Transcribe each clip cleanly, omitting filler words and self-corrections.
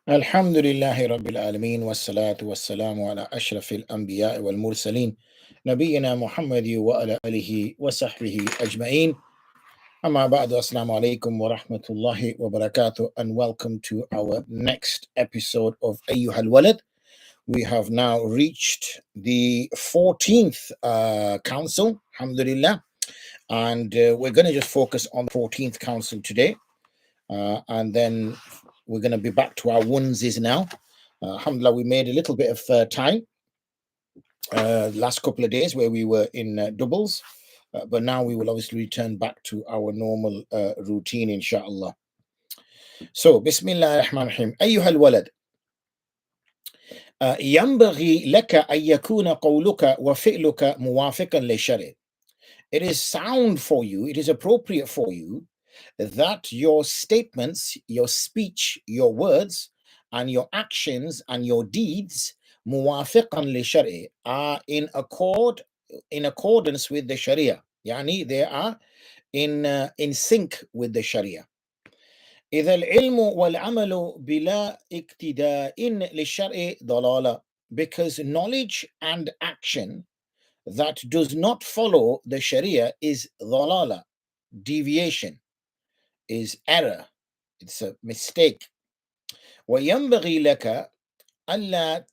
Alhamdulillahi Rabbil Alameen wassalatu wassalamu ala ashrafil anbiya wal mursaleen Nabiyyina Muhammad wa ala alihi wa sahbihi ajma'een. Amma ba'du, assalamu alaikum wa rahmatullahi wa barakatuh, and welcome to our next episode of Ayyuh al-Walad. We have now reached the 14th council, alhamdulillah, and we're going to just focus on the 14th council today, and then we're going to be back to our onesies now. Alhamdulillah, we made a little bit of time last couple of days where we were in doubles, but now we will obviously return back to our normal routine, inshallah. So, Bismillah ar-Rahman ar-Rahim. Ayyuh al-Walad. ينبغي لك أن يكون قولك وفعلك موافقا للشرع. It is sound for you, it is appropriate for you that your statements, your speech, your words, and your actions and your deeds muwafiqan li shari are in accordance with the Sharia. Yani they are in sync with the Sharia. إذا العلم والعمل بلا اقتداء للشرع ضلالة, because knowledge and action that does not follow the Sharia is ضلالة, deviation, is error, it's a mistake. وينبغي لك ألا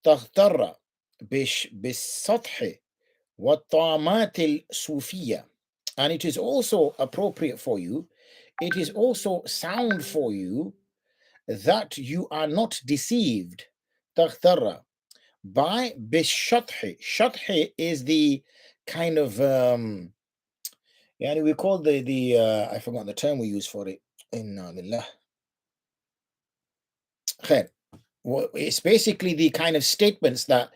تغتر بالسطح والطامات الصوفية. And it is also appropriate for you, it is also sound for you that you are not deceived, تغتر, by بالشطح. شطح is the kind of we call the I forgot the term we use for it. Inna lillah. Khair. Well, it's basically the kind of statements that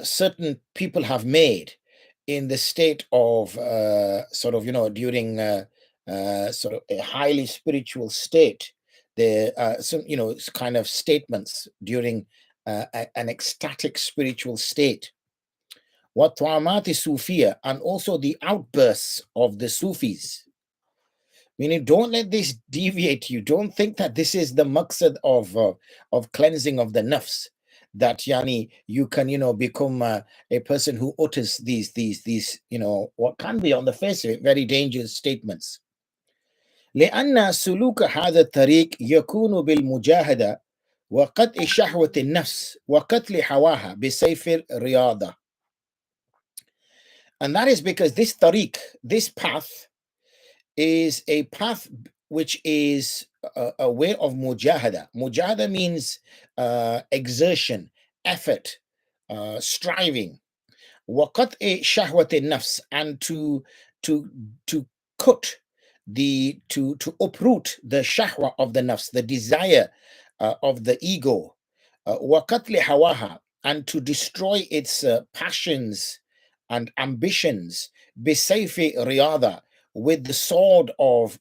certain people have made in the state of during sort of a highly spiritual state. There some kind of statements during an ecstatic spiritual state. What Ta'amati Sufiya, and also the outbursts of the Sufis. Meaning, don't let this deviate you. Don't think that this is the maqsad of cleansing of the nafs. That you can become a person who utters these what can be on the face of it very dangerous statements. لأن سلوك هذا الطريق يكون بالمجاهدة وقطع شهوة النفس وقتل هواها بسيف الرياضة. And that is because this tariq, this path, is a path which is a way of mujahada. Mujahada means exertion, effort, striving. وَقَطْعِ شَهْوَةِ النَّفْسِ, and to cut to uproot the shahwa of the nafs, the desire of the ego. وَقَتْلِ هَوَاهَا, and to destroy its passions and ambitions. بِسَيْفِ رِيَاضَةٍ, with the sword of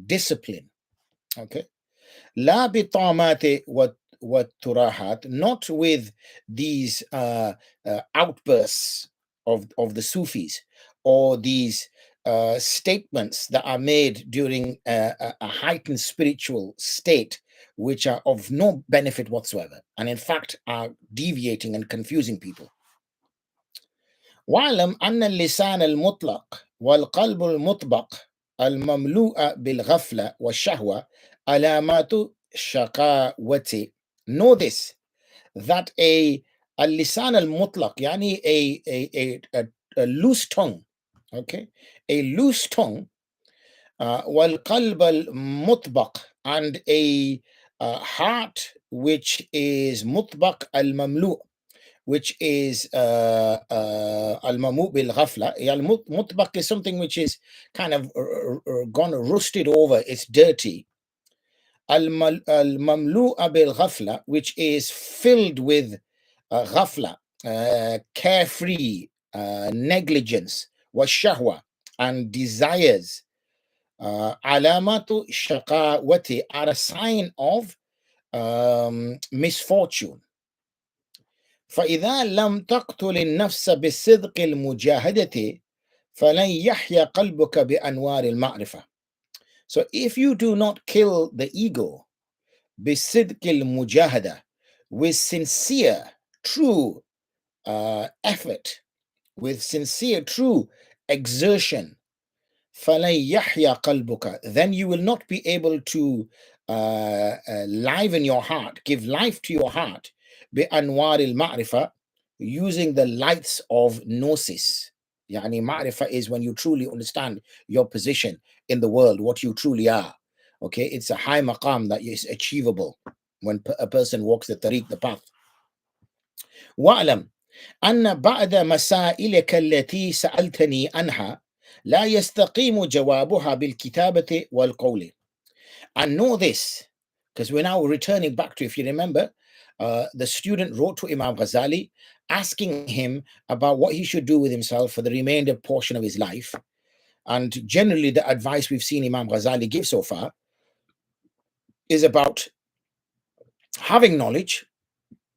discipline. Okay. La bitamati what turahat, not with these outbursts of the Sufis, or these statements that are made during a heightened spiritual state, which are of no benefit whatsoever, and in fact are deviating and confusing people. واعلم أن اللسان المطلق والقلب المطبق المملوء بالغفلة والشهوة علامات شقاوة. Know this, that a lisan al-mutlaq, yani a loose tongue, okay, a loose tongue, والقلب المطبق, and a heart which is مطبق al-mamlu', which is al-mamu' bil ghafla. Mutbaq is something which is kind of gone rusted over, it's dirty. Al-mamlu'a bil ghafla, which is filled with ghafla, carefree, negligence, wa shahwa, and desires. Alamatu shaqawati are a sign of misfortune. فإذا لم تقتل النفس بالصدق المجاهدة فلن يحيا قلبك بأنوار المعرفة. So if you do not kill the ego, bisidqil mujahada, with sincere, true effort, with sincere, true exertion, فَلَنْ يَحْيَا قَلْبُكَ, then you will not be able to liven your heart, give life to your heart, بِأَنْوَارِ الْمَعْرِفَةِ, using the lights of gnosis. Yani ma'rifah is when you truly understand your position in the world, what you truly are. Okay, it's a high maqam that is achievable when a person walks the tariq, the path. وَأَلَمْ أَنَّ بَعْدَ مَسَائِلِكَ الَّتِي سَأَلْتَنِي عَنْهَا لا يستقيم جوابها بالكتابة والقول. And know this, because we're now returning back to, if you remember, the student wrote to Imam Ghazali asking him about what he should do with himself for the remainder portion of his life. And generally the advice we've seen Imam Ghazali give so far is about having knowledge,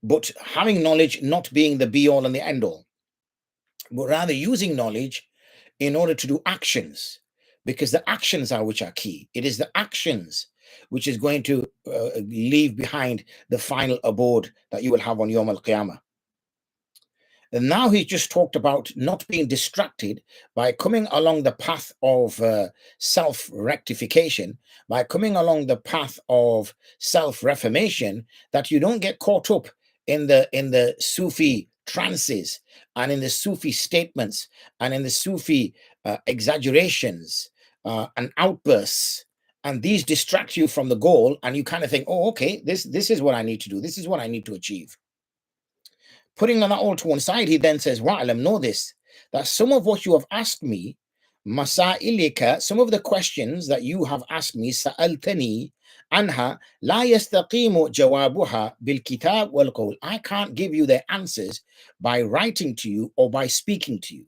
but having knowledge not being the be-all and the end-all, but rather using knowledge in order to do actions, because the actions are which are key. It is the actions which is going to leave behind the final abode that you will have on Yawm al-Qiyamah. And now he just talked about not being distracted by coming along the path of self-rectification, by coming along the path of self-reformation, that you don't get caught up in the Sufi trances and in the Sufi statements and in the Sufi exaggerations and outbursts, and these distract you from the goal, and you kind of think, oh, okay, this is what I need to do, this is what I need to achieve. Putting that all to one side, he then says, wa'alam, know this, that some of what you have asked me, masailika, some of the questions that you have asked me, sa'altani anha, la yastaqimu jawabuha bil kitab wal qawl. I can't give you the answers by writing to you or by speaking to you.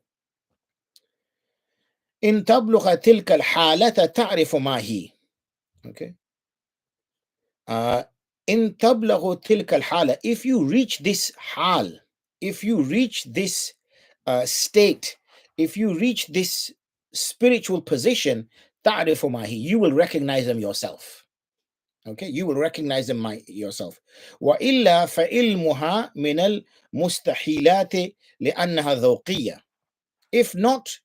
In tablugha tilka al-halata ta'rifu ma hi. Okay. In tablughu tilka al-hala, if you reach this hal, if you reach this state, if you reach this spiritual position, ta'rifu ma hi, you will recognize them yourself. Okay, you will recognize them yourself. Wa illa fa ilmuha min al-mustahilati li'annaha dhawqiyya. If not,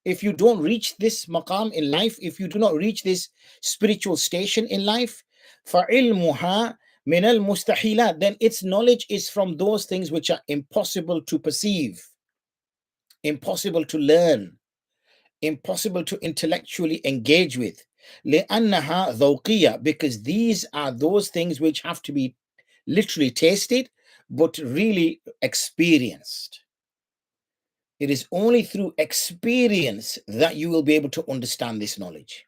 if you don't reach this maqam in life, if you do not reach this spiritual station in life, فَعِلْمُهَا مِنَ الْمُسْتَحِيلَاتِ, then its knowledge is from those things which are impossible to perceive, impossible to learn, impossible to intellectually engage with. لِأَنَّهَا ذَوْقِيَّةٌ, because these are those things which have to be literally tasted, but really experienced. It is only through experience that you will be able to understand this knowledge.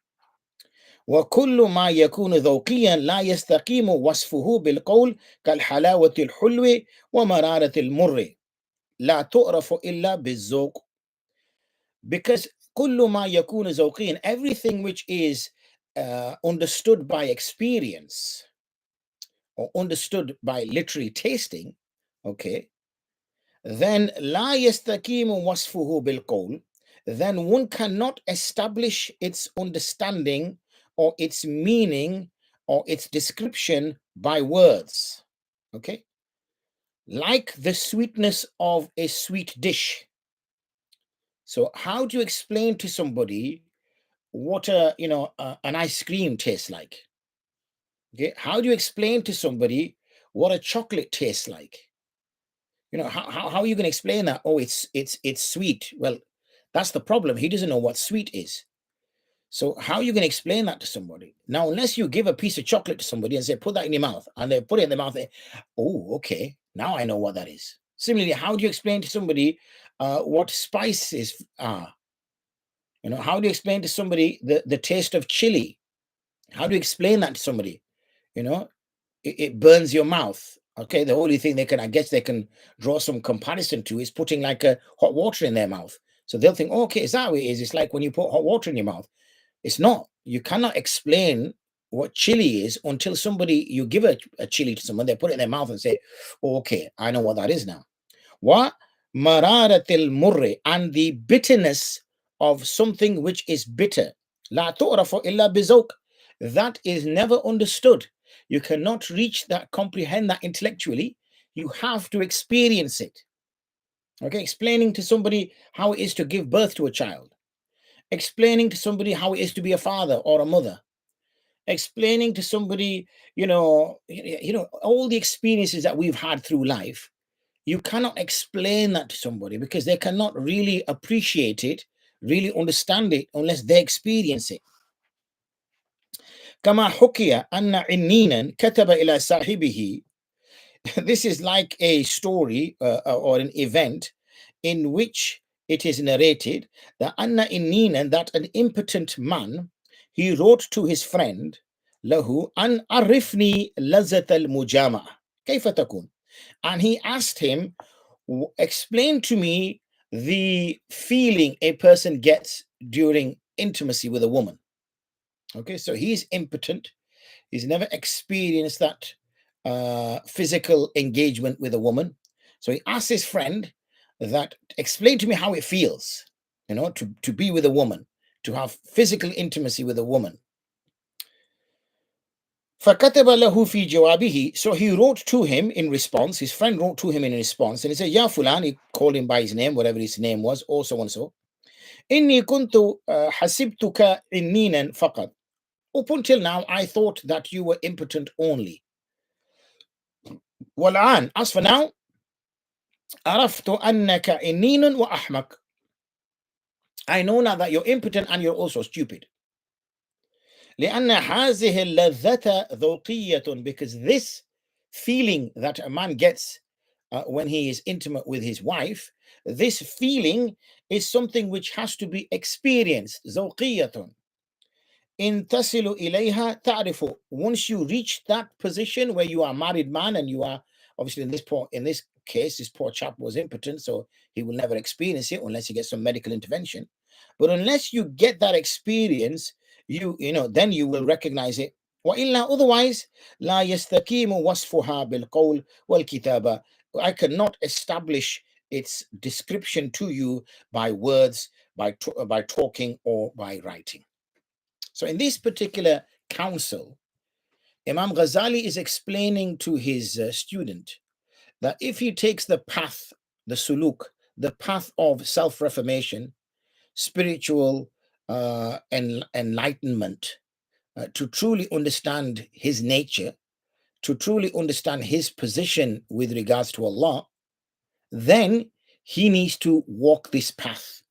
وَكُلُّ مَا يَكُونُ ذَوْقِيًّا لَا يَسْتَقِيمُ وَصْفُهُ بِالْقَوْلِ كَالْحَلَاوَةِ الْحُلْوِ وَمَرَارَةِ الْمُرِّ لَا تُعْرَفُ إِلَّا بِالذَّوْقِ. Because كُلُّ مَا يَكُونُ ذَوْقِيًّا, everything which is understood by experience or understood by literally tasting, okay, then la yastakimu wasfuhu bil qawl, then one cannot establish its understanding or its meaning or its description by words. Okay, like the sweetness of a sweet dish. So how do you explain to somebody what an ice cream tastes like? Okay, how do you explain to somebody what a chocolate tastes like? How are you going to explain that? Oh, it's sweet. Well, that's the problem. He doesn't know what sweet is. So how are you going to explain that to somebody? Now, unless you give a piece of chocolate to somebody and say, put that in your mouth, and they put it in their mouth, oh, okay, now I know what that is. Similarly, how do you explain to somebody what spices are? How do you explain to somebody the taste of chili? How do you explain that to somebody? It burns your mouth. Okay, the only thing I guess they can draw some comparison to is putting like a hot water in their mouth. So they'll think, oh, okay, is that what it is? It's like when you put hot water in your mouth. It's not. You cannot explain what chili is until you give a chili to someone, they put it in their mouth and say, oh, okay, I know what that is now. What? Mararatil murri, and the bitterness of something which is bitter. لا تعرف إلا بذوق. That is never understood. You cannot reach that, comprehend that intellectually. You have to experience it. Okay, explaining to somebody how it is to give birth to a child, explaining to somebody how it is to be a father or a mother, explaining to somebody, all the experiences that we've had through life. You cannot explain that to somebody because they cannot really appreciate it, really understand it, unless they experience it. كما حكي أن عنينا كتب إلى صاحبه. This is like a story or an event in which it is narrated that Anna Inninan, that an impotent man, he wrote to his friend له أن عرفني لذة المجامعة كيف تكون, and he asked him, explain to me the feeling a person gets during intimacy with a woman. Okay, so he's impotent. He's never experienced that physical engagement with a woman. So he asked his friend that, explain to me how it feels, to be with a woman, to have physical intimacy with a woman. فَكَتَبَ لَهُ فِي جَوَابِهِ. So he wrote to him in response, his friend wrote to him in response, and he said, Ya Fulan, he called him by his name, whatever his name was, or so and so. إِنِّي كُنْتُ حَسِبْتُكَ إِنِّينًا فَقَطْ. Up until now, I thought that you were impotent only. وَالْآنَ, as for now, عَرَفْتُ أَنَّكَ إِنِّينٌ وَأَحْمَقٌ. I know now that you're impotent and you're also stupid. لأن هذه اللذة ذوقية, because this feeling that a man gets when he is intimate with his wife, this feeling is something which has to be experienced. ذوقية. إن تصل إليها تعرف. Once you reach that position where you are a married man, and you are obviously in this case, this poor chap was impotent, so he will never experience it unless he gets some medical intervention. But unless you get that experience, then you will recognize it. وإلا, otherwise, لا يستقيم وصفها بالقول والكتابة. I cannot establish its description to you by words, by talking, or by writing. So in this particular counsel, Imam Ghazali is explaining to his student that if he takes the path, the suluk, the path of self-reformation, spiritual enlightenment, to truly understand his nature, to truly understand his position with regards to Allah, then he needs to walk this path.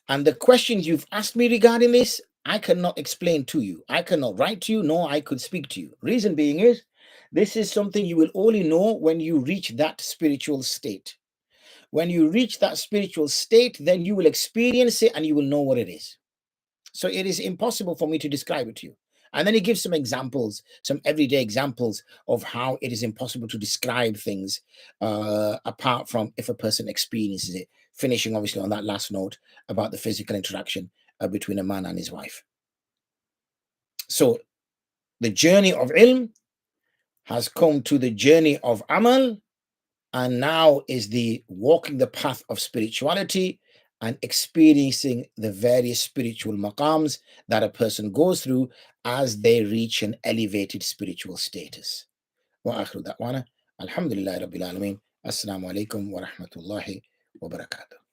And the questions you've asked me regarding this, I cannot explain to you. I cannot write to you, nor I could speak to you. Reason being is, this is something you will only know when you reach that spiritual state. When you reach that spiritual state, then you will experience it and you will know what it is. So it is impossible for me to describe it to you. And then he gives some examples, some everyday examples of how it is impossible to describe things apart from if a person experiences it. Finishing obviously on that last note about the physical interaction between a man and his wife. So the journey of ilm has come to the journey of amal, and now is the walking the path of spirituality and experiencing the various spiritual maqams that a person goes through as they reach an elevated spiritual status. Wa akhiru da'wana, alhamdulillahi rabbil alameen, assalamu alaikum wa rahmatullahi wa barakatuh.